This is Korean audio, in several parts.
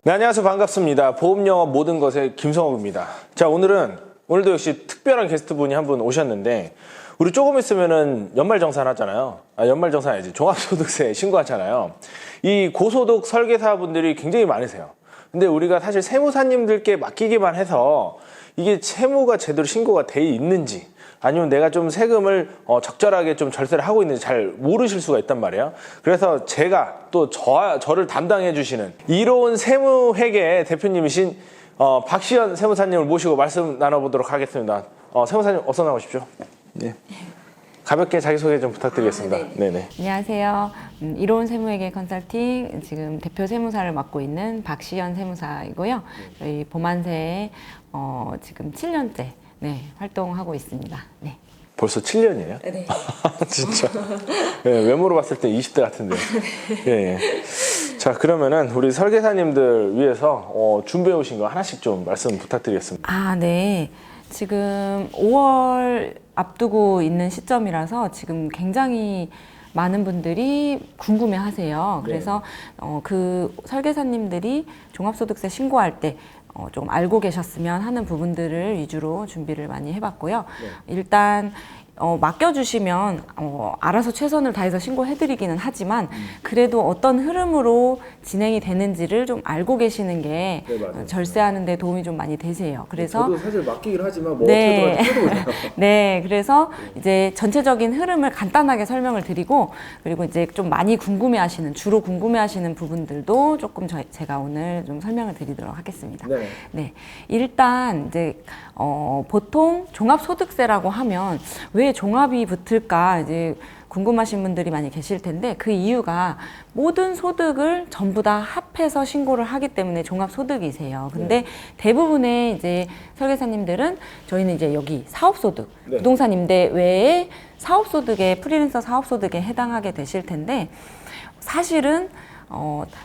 네, 안녕하세요. 반갑습니다. 보험영업 모든 것의 김성욱입니다. 자, 오늘도 역시 특별한 게스트분이 한 분 오셨는데, 우리 조금 있으면은 연말정산 하잖아요. 연말정산 아니지. 종합소득세 신고하잖아요. 이 고소득 설계사분들이 굉장히 많으세요. 근데 우리가 사실 세무사님들께 맡기기만 해서 이게 세무가 제대로 신고가 돼 있는지, 아니면 내가 좀 세금을 적절하게 좀 절세를 하고 있는지 잘 모르실 수가 있단 말이에요. 그래서 제가 또 저를 담당해 주시는 이로운 세무회계 대표님이신 박시연 세무사님을 모시고 말씀 나눠보도록 하겠습니다. 세무사님 어서 나오십시오. 네. 가볍게 자기소개 좀 부탁드리겠습니다. 네네. 안녕하세요. 이로운 세무회계 컨설팅 지금 대표 세무사를 맡고 있는 박시연 세무사이고요. 저희 보만세에 지금 7년째 활동하고 있습니다. 네. 벌써 7년이에요? 네. 진짜. 네, 외모로 봤을 때 20대 같은데. 네. 자, 그러면은 우리 설계사님들 위해서 준비해 오신 거 하나씩 좀 말씀 부탁드리겠습니다. 네. 지금 5월 앞두고 있는 시점이라서 지금 굉장히 많은 분들이 궁금해 하세요. 그래서 그 설계사님들이 종합소득세 신고할 때 좀 알고 계셨으면 하는 부분들을 위주로 준비를 많이 해봤고요. 일단 맡겨주시면 알아서 최선을 다해서 신고해드리기는 하지만 그래도 어떤 흐름으로 진행이 되는지를 좀 알고 계시는 게 절세하는 데 도움이 좀 많이 되세요. 그래서 저도 사실 맡기긴 하지만 뭐 어떻게 들어갈지 네, 그래서 이제 전체적인 흐름을 간단하게 설명을 드리고, 그리고 이제 좀 많이 주로 궁금해하시는 부분들도 조금 제가 오늘 좀 설명을 드리도록 하겠습니다. 네, 일단 이제 보통 종합소득세라고 하면 왜 종합이 붙을까 이제 궁금하신 분들이 많이 계실 텐데, 그 이유가 모든 소득을 전부 다 합해서 신고를 하기 때문에 종합소득이세요. 근데 대부분의 이제 설계사님들은 저희는 이제 여기 사업소득, 부동산 임대 외에 사업소득에 프리랜서 사업소득에 해당하게 되실 텐데, 사실은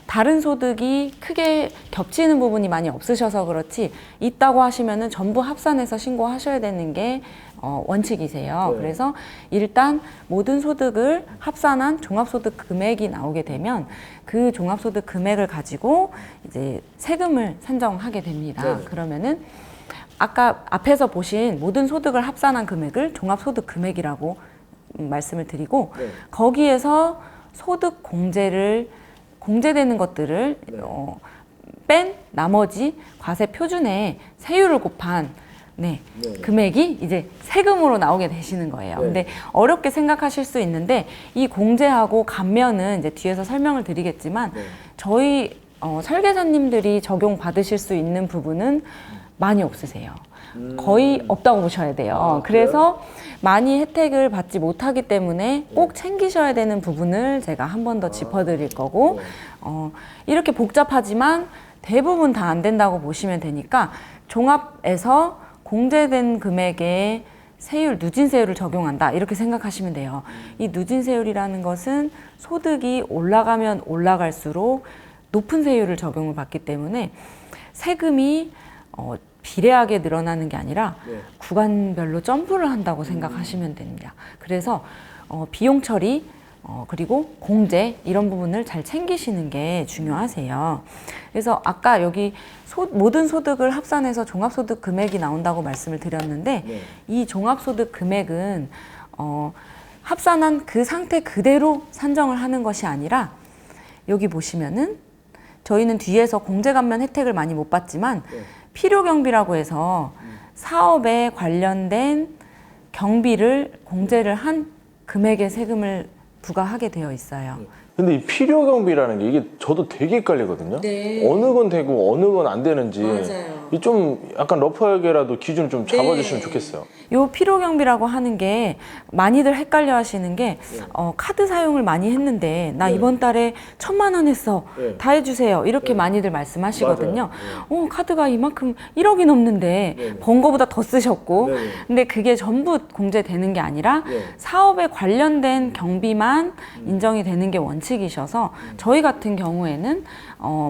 다른 소득이 크게 겹치는 부분이 많이 없으셔서 그렇지 있다고 하시면은 전부 합산해서 신고하셔야 되는 게 원칙이세요. 그래서 일단 모든 소득을 합산한 종합소득 금액이 나오게 되면 그 종합소득 금액을 가지고 이제 세금을 산정하게 됩니다. 그러면은 아까 앞에서 보신 모든 소득을 합산한 금액을 종합소득 금액이라고 말씀을 드리고, 거기에서 소득 공제되는 것들을 뺀 나머지 과세 표준에 세율을 곱한 금액이 이제 세금으로 나오게 되시는 거예요. 근데 어렵게 생각하실 수 있는데, 이 공제하고 감면은 이제 뒤에서 설명을 드리겠지만 저희 설계사님들이 적용 받으실 수 있는 부분은 많이 없으세요. 거의 없다고 보셔야 돼요. 그래서 많이 혜택을 받지 못하기 때문에 꼭 챙기셔야 되는 부분을 제가 한 번 더 짚어드릴 거고, 이렇게 복잡하지만 대부분 다 안 된다고 보시면 되니까 종합에서 공제된 금액에 누진세율을 적용한다 이렇게 생각하시면 돼요. 이 누진세율이라는 것은 소득이 올라가면 올라갈수록 높은 세율을 적용을 받기 때문에 세금이 비례하게 늘어나는 게 아니라 구간별로 점프를 한다고 생각하시면 됩니다. 그래서 비용 처리 그리고 공제 이런 부분을 잘 챙기시는 게 중요하세요. 그래서 아까 여기 모든 소득을 합산해서 종합소득 금액이 나온다고 말씀을 드렸는데, 이 종합소득 금액은 합산한 그 상태 그대로 산정을 하는 것이 아니라, 여기 보시면은 저희는 뒤에서 공제감면 혜택을 많이 못 받지만 필요경비라고 해서 사업에 관련된 경비를 공제를 한 금액의 세금을 부과하게 되어 있어요. 근데 이 필요경비라는 게 이게 저도 되게 헷갈리거든요. 어느 건 되고 어느 건 안 되는지. 이 좀 약간 러프하게라도 기준 좀 잡아주시면 좋겠어요. 요 필요경비라고 하는 게 많이들 헷갈려 하시는 게 카드 사용을 많이 했는데 나 이번 달에 1,000만 원 했어. 다 해주세요. 이렇게 많이들 말씀하시거든요. 카드가 이만큼 1억이 넘는데 번 거보다 더 쓰셨고. 근데 그게 전부 공제되는 게 아니라 사업에 관련된 경비만 인정이 되는 게 원칙입니다. 원칙이셔서 저희 같은 경우에는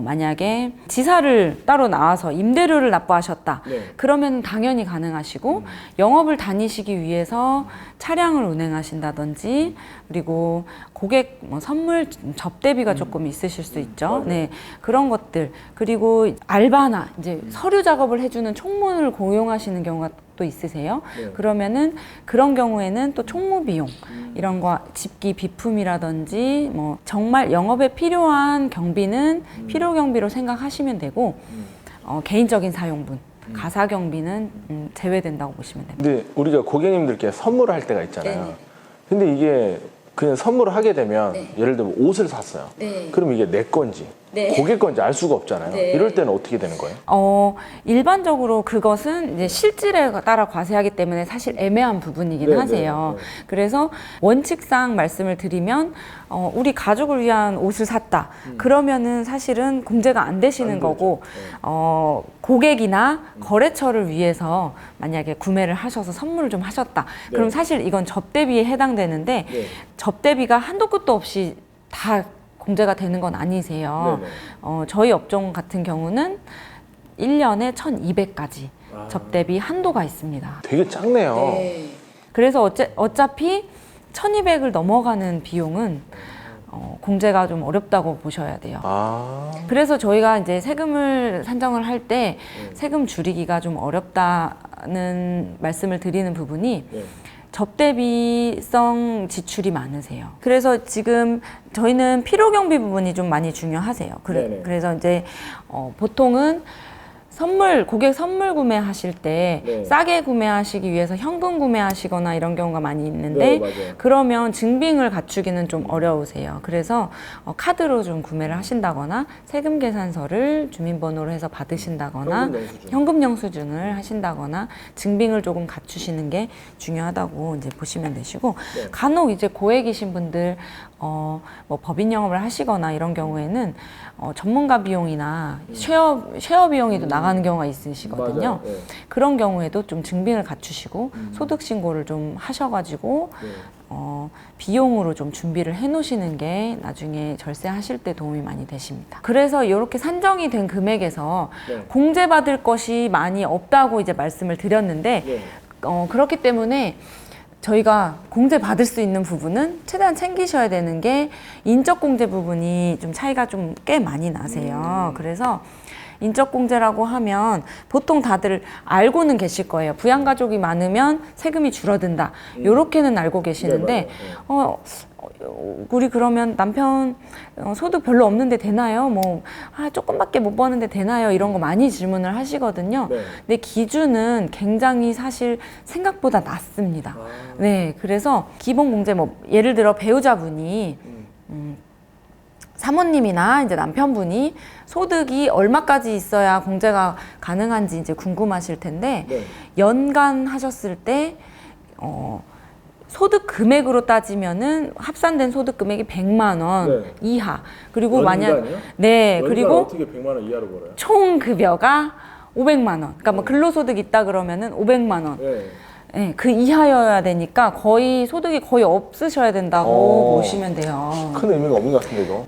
만약에 지사를 따로 나와서 임대료를 납부하셨다. 그러면 당연히 가능하시고 영업을 다니시기 위해서 차량을 운행하신다든지 그리고 고객 선물 접대비가 조금 있으실 수 있죠. 네, 그런 것들 그리고 알바나 이제 서류 작업을 해주는 총무를 고용하시는 경우가 또 있으세요. 그러면은 그런 경우에는 또 총무 비용 이런 거 집기 비품이라든지 뭐 정말 영업에 필요한 경비는 필요 경비로 생각하시면 되고 개인적인 사용분 가사 경비는 제외된다고 보시면 됩니다. 근데 우리가 고객님들께 선물을 할 때가 있잖아요. 네네. 근데 이게 그냥 선물을 하게 되면 예를 들면 옷을 샀어요. 그럼 이게 내 건지 고객 건지 알 수가 없잖아요. 이럴 때는 어떻게 되는 거예요? 일반적으로 그것은 이제 실질에 따라 과세하기 때문에 사실 애매한 부분이긴 하세요. 그래서 원칙상 말씀을 드리면 우리 가족을 위한 옷을 샀다. 그러면은 사실은 공제가 안 되시는 거고 고객이나 거래처를 위해서 만약에 구매를 하셔서 선물을 좀 하셨다. 그럼 사실 이건 접대비에 해당되는데 접대비가 한도 끝도 없이 다 공제가 되는 건 아니세요. 저희 업종 같은 경우는 1년에 1,200까지 접대비 한도가 있습니다. 되게 작네요. 그래서 어차피 1,200을 넘어가는 비용은 공제가 좀 어렵다고 보셔야 돼요. 그래서 저희가 이제 세금을 산정을 할 때 세금 줄이기가 좀 어렵다는 말씀을 드리는 부분이 접대비성 지출이 많으세요. 그래서 지금 저희는 필요경비 부분이 좀 많이 중요하세요. 그래서 이제 보통은 고객 선물 구매하실 때 싸게 구매하시기 위해서 현금 구매하시거나 이런 경우가 많이 있는데 그러면 증빙을 갖추기는 좀 어려우세요. 그래서 카드로 좀 구매를 하신다거나 세금 계산서를 주민번호로 해서 받으신다거나 현금 영수증을 하신다거나 증빙을 조금 갖추시는 게 중요하다고 이제 보시면 되시고 간혹 이제 고액이신 분들 뭐 법인 영업을 하시거나 이런 경우에는 전문가 비용이나 쉐어 비용이 또 나가는 경우가 있으시거든요. 그런 경우에도 좀 증빙을 갖추시고 소득 신고를 좀 하셔가지고 비용으로 좀 준비를 해 놓으시는 게 나중에 절세하실 때 도움이 많이 되십니다. 그래서 이렇게 산정이 된 금액에서 공제받을 것이 많이 없다고 이제 말씀을 드렸는데 그렇기 때문에 저희가 공제 받을 수 있는 부분은 최대한 챙기셔야 되는 게 인적 공제 부분이 좀 차이가 좀 꽤 많이 나세요. 그래서 인적 공제라고 하면 보통 다들 알고는 계실 거예요. 부양가족이 많으면 세금이 줄어든다. 요렇게는 알고 계시는데 우리 그러면 남편 소득 별로 없는데 되나요? 조금밖에 못 버는데 되나요? 이런 거 많이 질문을 하시거든요. 근데 기준은 굉장히 사실 생각보다 낮습니다. 네, 그래서 기본 공제 예를 들어 배우자분이 사모님이나 이제 남편분이 소득이 얼마까지 있어야 공제가 가능한지 이제 궁금하실 텐데 연간 하셨을 때 소득 금액으로 따지면은 합산된 소득 금액이 100만 원 이하. 그리고 그리고 어떻게 100만 원 이하로 벌어요? 총 급여가 500만 원. 그러니까 뭐 근로소득 있다 그러면은 500만 원. 그 이하여야 되니까 소득이 거의 없으셔야 된다고 보시면 돼요. 큰 의미가 없는 것 같은데 이거.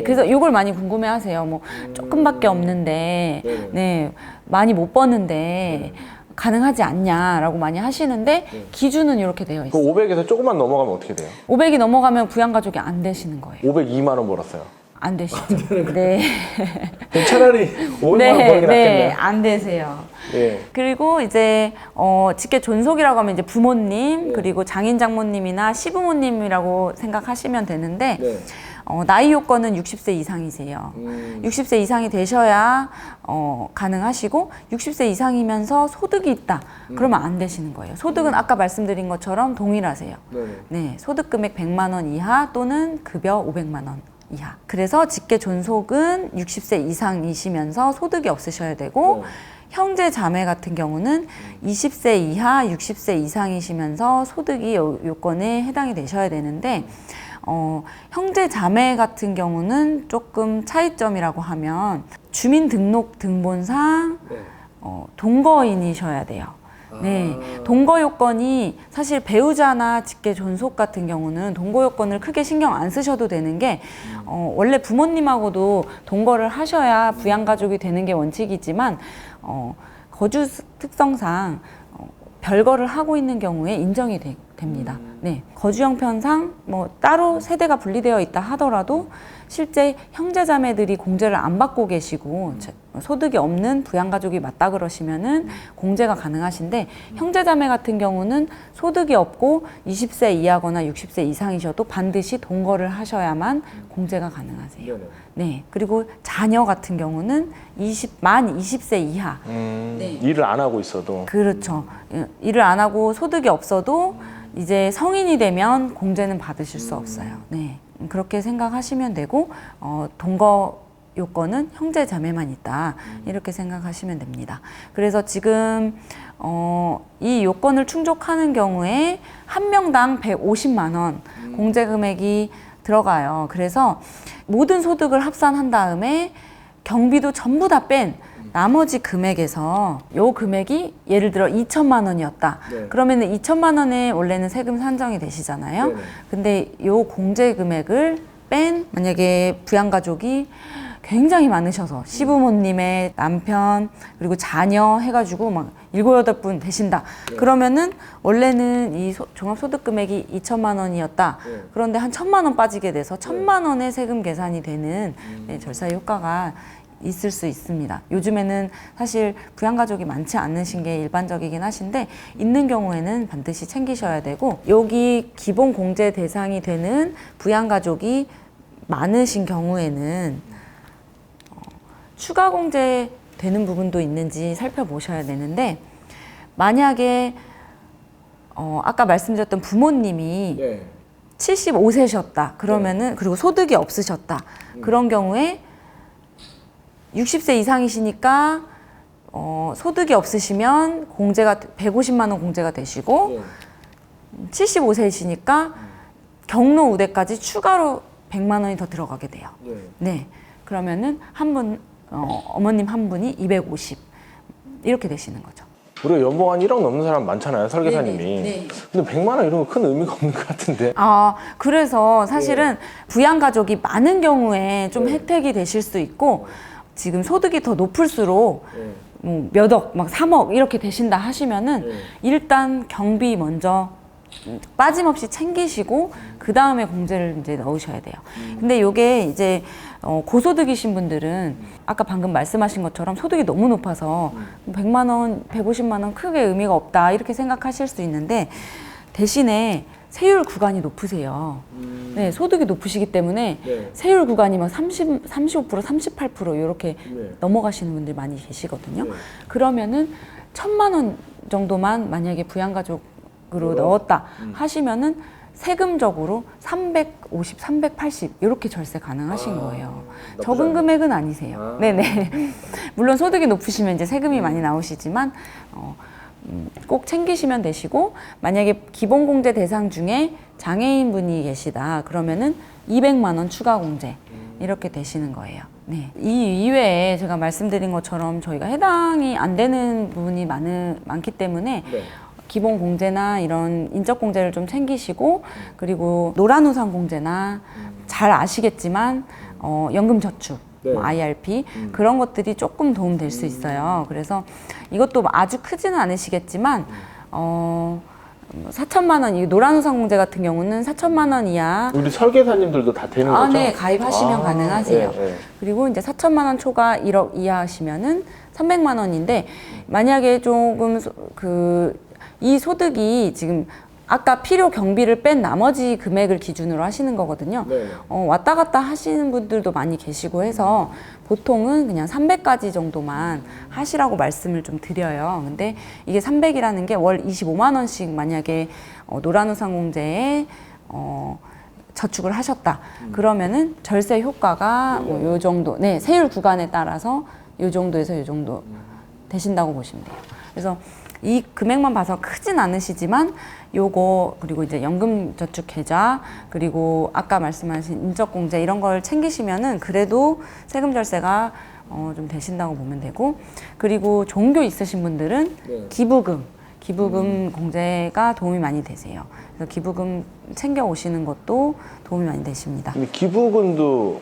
그래서 이걸 많이 궁금해하세요. 조금밖에 없는데, 많이 못 버는데 가능하지 않냐라고 많이 하시는데 기준은 이렇게 되어 있어요. 500에서 조금만 넘어가면 어떻게 돼요? 500이 넘어가면 부양가족이 안 되시는 거예요. 502만 원 벌었어요. 안 되시죠. 네. 차라리 500만 원 벌기 낫겠네. 안 되세요. 그리고 이제 직계 존속이라고 하면 이제 부모님 그리고 장인 장모님이나 시부모님이라고 생각하시면 되는데 나이 요건은 60세 이상이세요. 60세 이상이 되셔야 가능하시고 60세 이상이면서 소득이 있다. 그러면 안 되시는 거예요. 소득은 아까 말씀드린 것처럼 동일하세요. 소득 금액 100만 원 이하 또는 급여 500만 원 이하. 그래서 직계 존속은 60세 이상이시면서 소득이 없으셔야 되고 형제 자매 같은 경우는 20세 이하 60세 이상이시면서 소득이 요건에 해당이 되셔야 되는데 형제 자매 같은 경우는 조금 차이점이라고 하면 주민등록등본상 동거인이셔야 돼요. 네, 동거 요건이 사실 배우자나 직계 존속 같은 경우는 동거 요건을 크게 신경 안 쓰셔도 되는 게 원래 부모님하고도 동거를 하셔야 부양가족이 되는 게 원칙이지만 거주 특성상 별거를 하고 있는 경우에 인정이 됩니다. 네, 거주 형편상 뭐 따로 세대가 분리되어 있다 하더라도 실제 형제자매들이 공제를 안 받고 계시고 소득이 없는 부양가족이 맞다 그러시면은 공제가 가능하신데 형제자매 같은 경우는 소득이 없고 20세 이하거나 60세 이상이셔도 반드시 동거를 하셔야만 공제가 가능하세요. 네, 그리고 자녀 같은 경우는 만 20세 이하. 네. 일을 안 하고 있어도. 그렇죠. 일을 안 하고 소득이 없어도 이제 성인이 되면 공제는 받으실 수 없어요. 네. 그렇게 생각하시면 되고 동거 요건은 형제 자매만 있다 이렇게 생각하시면 됩니다. 그래서 지금 이 요건을 충족하는 경우에 한 명당 150만 원 공제 금액이 들어가요. 그래서 모든 소득을 합산한 다음에 경비도 전부 다 뺀 나머지 금액에서 요 금액이 예를 들어 2천만 원이었다. 네. 그러면은 2천만 원에 원래는 세금 산정이 되시잖아요. 네네. 근데 요 공제 금액을 뺀 만약에 부양가족이 굉장히 많으셔서 시부모님의 남편 그리고 자녀 해가지고 막 7, 8분 되신다. 네. 그러면은 원래는 이 종합소득 금액이 2천만 원이었다. 네. 그런데 한 1,000만 원 빠지게 돼서 1,000만 원의 세금 계산이 되는 네, 절사 효과가 있을 수 있습니다. 요즘에는 사실 부양가족이 많지 않으신 게 일반적이긴 하신데 있는 경우에는 반드시 챙기셔야 되고 여기 기본 공제 대상이 되는 부양가족이 많으신 경우에는 추가 공제 되는 부분도 있는지 살펴보셔야 되는데 만약에 아까 말씀드렸던 부모님이 네. 75세셨다 그러면은 네. 그리고 소득이 없으셨다 그런 경우에 60세 이상이시니까 소득이 없으시면 공제가 150만 원 공제가 되시고 75세이시니까 경로 우대까지 추가로 100만 원이 더 들어가게 돼요. 네. 그러면은 어머님 한 분이 250 이렇게 되시는 거죠. 우리가 연봉 한 1억 넘는 사람 많잖아요, 설계사님이. 네네. 근데 100만 원 이런 거 큰 의미가 없는 것 같은데. 그래서 사실은 부양가족이 많은 경우에 좀 혜택이 되실 수 있고 지금 소득이 더 높을수록 뭐 몇 억, 막 3억 이렇게 되신다 하시면은 일단 경비 먼저 빠짐없이 챙기시고 그 다음에 공제를 이제 넣으셔야 돼요. 근데 요게 이제 고소득이신 분들은 아까 방금 말씀하신 것처럼 소득이 너무 높아서 100만 원, 150만 원 크게 의미가 없다 이렇게 생각하실 수 있는데 대신에 세율 구간이 높으세요. 네, 소득이 높으시기 때문에 네. 세율 구간이 막 35%, 38% 이렇게 네. 넘어가시는 분들 많이 계시거든요. 네. 그러면은 1,000만 원 정도만 만약에 부양가족으로 넣었다 하시면은 세금적으로 350, 380 이렇게 절세 가능하신 거예요. 적은 금액은 아니세요. 네네. 물론 소득이 높으시면 이제 세금이 많이 나오시지만 꼭 챙기시면 되시고 만약에 기본공제 대상 중에 장애인분이 계시다 그러면은 200만 원 추가 공제 이렇게 되시는 거예요. 네. 이 이외에 제가 말씀드린 것처럼 저희가 해당이 안 되는 부분이 많기 때문에 네. 기본 공제나 이런 인적 공제를 좀 챙기시고 그리고 노란우산 공제나 잘 아시겠지만 연금저축 네. 뭐 IRP 그런 것들이 조금 도움 될 수 있어요. 그래서 이것도 아주 크지는 않으시겠지만 4천만 원, 이 노란우산 공제 같은 경우는 4천만 원 이하 우리 설계사님들도 다 되는 거죠? 네, 가입하시면 가능하세요. 네. 그리고 이제 4천만 원 초과 1억 이하 하시면은 300만 원인데 만약에 조금 이 소득이 지금 아까 필요 경비를 뺀 나머지 금액을 기준으로 하시는 거거든요. 네. 왔다 갔다 하시는 분들도 많이 계시고 해서 보통은 그냥 300까지 정도만 하시라고 말씀을 좀 드려요. 근데 이게 300이라는 게 월 25만 원씩 만약에 노란우산 공제에 저축을 하셨다. 그러면은 절세 효과가 뭐 요 정도, 네, 세율 구간에 따라서 요 정도에서 요 정도 되신다고 보시면 돼요. 그래서 이 금액만 봐서 크진 않으시지만 요거 그리고 이제 연금저축 계좌 그리고 아까 말씀하신 인적공제 이런 걸 챙기시면은 그래도 세금 절세가 좀 되신다고 보면 되고 그리고 종교 있으신 분들은 기부금 기부금 공제가 도움이 많이 되세요. 그래서 기부금 챙겨 오시는 것도 도움이 많이 되십니다. 근데 기부금도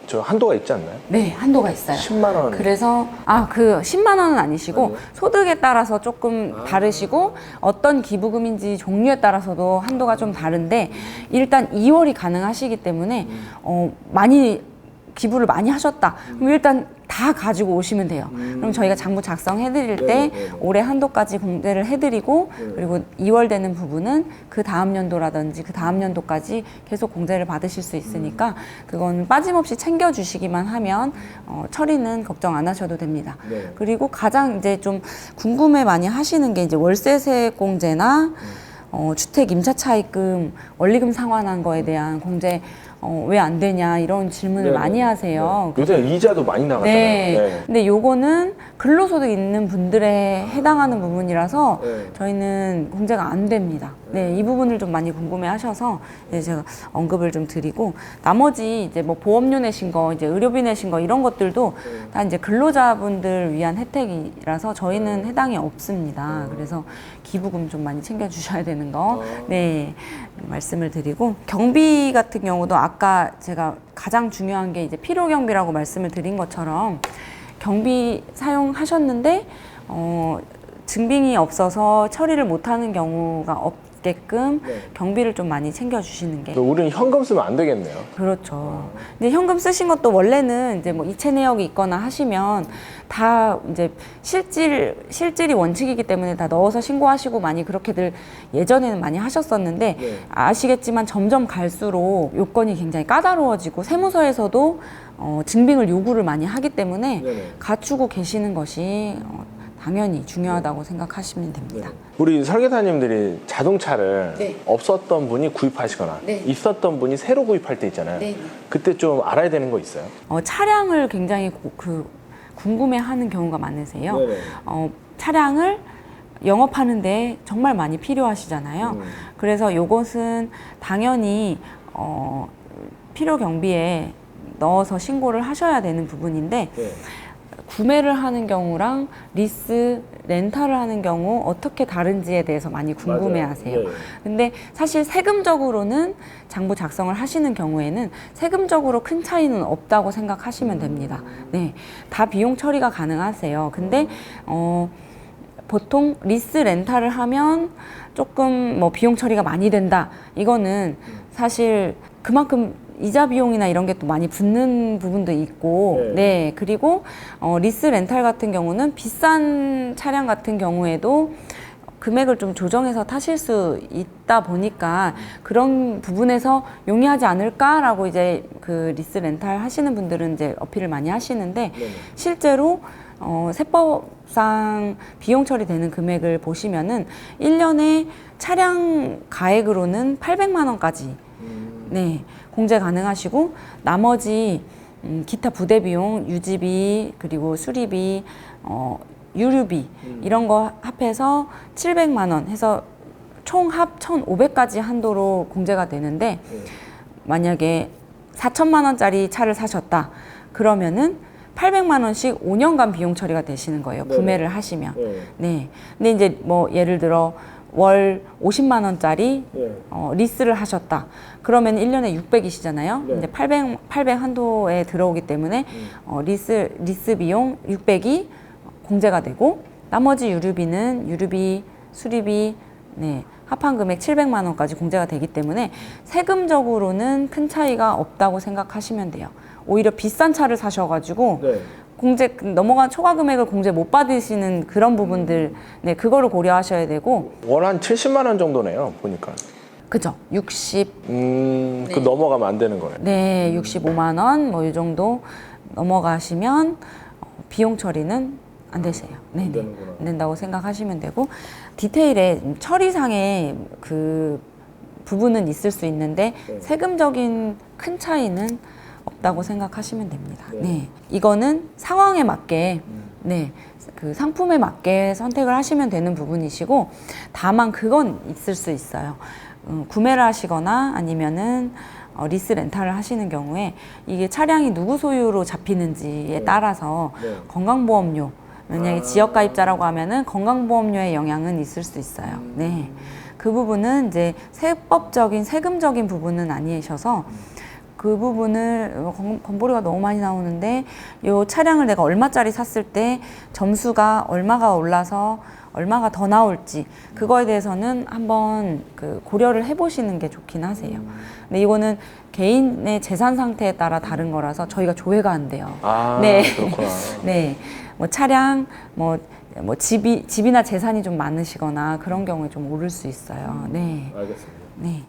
저 한도가 있지 않나요? 네, 한도가 있어요. 10만 원. 그래서 그 10만 원은 아니시고 소득에 따라서 조금 다르시고 어떤 기부금인지 종류에 따라서도 한도가 좀 다른데 일단 2월이 가능하시기 때문에 많이 기부를 많이 하셨다. 그럼 일단 다 가지고 오시면 돼요. 그럼 저희가 장부 작성해 드릴 때 올해 한도까지 공제를 해 드리고 그리고 2월 되는 부분은 그 다음 연도라든지 그 다음 연도까지 계속 공제를 받으실 수 있으니까 그건 빠짐없이 챙겨 주시기만 하면 처리는 걱정 안 하셔도 됩니다. 그리고 가장 이제 좀 궁금해 많이 하시는 게 이제 월세세 공제나 주택 임차 차입금 원리금 상환한 거에 대한 공제 왜 안 되냐 이런 질문을 많이 하세요. 요새 이자도 많이 나가잖아요. 네. 근데 요거는 근로소득 있는 분들에 해당하는 부분이라서 저희는 공제가 안 됩니다. 네, 이 부분을 좀 많이 궁금해 하셔서 제가 언급을 좀 드리고 나머지 이제 뭐 보험료 내신 거, 이제 의료비 내신 거 이런 것들도 다 이제 근로자분들 위한 혜택이라서 저희는 해당이 없습니다. 그래서 기부금 좀 많이 챙겨 주셔야 되는 거. 네. 말씀을 드리고 경비 같은 경우도 아까 제가 가장 중요한 게 이제 필요 경비라고 말씀을 드린 것처럼 경비 사용하셨는데 증빙이 없어서 처리를 못하는 경우가 없게끔 경비를 좀 많이 챙겨주시는 게. 우리는 현금 쓰면 안 되겠네요. 그렇죠. 근데 현금 쓰신 것도 원래는 이제 뭐 이체 내역이 있거나 하시면 다 이제 실질이 원칙이기 때문에 다 넣어서 신고하시고 많이 그렇게들 예전에는 많이 하셨었는데 아시겠지만 점점 갈수록 요건이 굉장히 까다로워지고 세무서에서도 증빙을 요구를 많이 하기 때문에 갖추고 계시는 것이 당연히 중요하다고 생각하시면 됩니다. 우리 설계사님들이 자동차를 없었던 분이 구입하시거나 있었던 분이 새로 구입할 때 있잖아요. 그때 좀 알아야 되는 거 있어요? 차량을 굉장히 궁금해하는 경우가 많으세요. 차량을 영업하는데 정말 많이 필요하시잖아요. 그래서 요것은 당연히 필요 경비에 넣어서 신고를 하셔야 되는 부분인데 구매를 하는 경우랑 리스, 렌탈을 하는 경우 어떻게 다른지에 대해서 많이 궁금해 하세요. 근데 사실 세금적으로는 장부 작성을 하시는 경우에는 세금적으로 큰 차이는 없다고 생각하시면 됩니다. 네. 다 비용 처리가 가능하세요. 근데 보통 리스 렌탈을 하면 조금 뭐 비용 처리가 많이 된다. 이거는 사실 그만큼 이자 비용이나 이런 게 또 많이 붙는 부분도 있고, 그리고 리스 렌탈 같은 경우는 비싼 차량 같은 경우에도 금액을 좀 조정해서 타실 수 있다 보니까 그런 부분에서 용이하지 않을까라고 이제 그 리스 렌탈 하시는 분들은 이제 어필을 많이 하시는데 실제로 세법상 비용 처리되는 금액을 보시면은 1년에 차량 가액으로는 800만 원까지 공제 가능하시고 나머지 기타 부대 비용, 유지비, 그리고 수리비, 유류비 이런 거 합해서 700만 원 해서 총 합 1,500까지 한도로 공제가 되는데 만약에 4천만 원짜리 차를 사셨다 그러면은 800만 원씩 5년간 비용 처리가 되시는 거예요. 구매를 하시면. 근데 이제 뭐 예를 들어 월 50만 원짜리 리스를 하셨다. 그러면 1년에 600이시잖아요. 이제 800 한도에 들어오기 때문에 리스 비용 600이 공제가 되고 나머지 유류비, 수리비, 합한 금액 700만 원까지 공제가 되기 때문에 세금적으로는 큰 차이가 없다고 생각하시면 돼요. 오히려 비싼 차를 사셔가지고 공제 넘어간 초과 금액을 공제 못 받으시는 그런 부분들, 그거를 고려하셔야 되고. 월 한 70만 원 정도네요, 보니까. 그죠? 60. 그 넘어가면 안 되는 거네요. 네, 65만 원, 뭐 이 정도 넘어가시면 비용 처리는 안 되세요. 안 된다고 생각하시면 되고 디테일에 처리상의 그 부분은 있을 수 있는데 세금적인 큰 차이는 없다고 생각하시면 됩니다. 이거는 상황에 맞게, 그 상품에 맞게 선택을 하시면 되는 부분이시고, 다만 그건 있을 수 있어요. 구매를 하시거나 아니면은 리스 렌탈을 하시는 경우에 이게 차량이 누구 소유로 잡히는지에 따라서 건강보험료, 만약에 지역가입자라고 하면은 건강보험료의 영향은 있을 수 있어요. 네. 그 부분은 이제 세금적인 부분은 아니셔서 그 부분을 건보료가 너무 많이 나오는데 이 차량을 내가 얼마짜리 샀을 때 점수가 얼마가 올라서 얼마가 더 나올지 그거에 대해서는 한번 그 고려를 해보시는 게 좋긴 하세요. 근데 이거는 개인의 재산 상태에 따라 다른 거라서 저희가 조회가 안 돼요. 네. 그렇구나. 네. 뭐 차량, 뭐 집이나 재산이 좀 많으시거나 그런 경우에 좀 오를 수 있어요. 네. 알겠습니다. 네.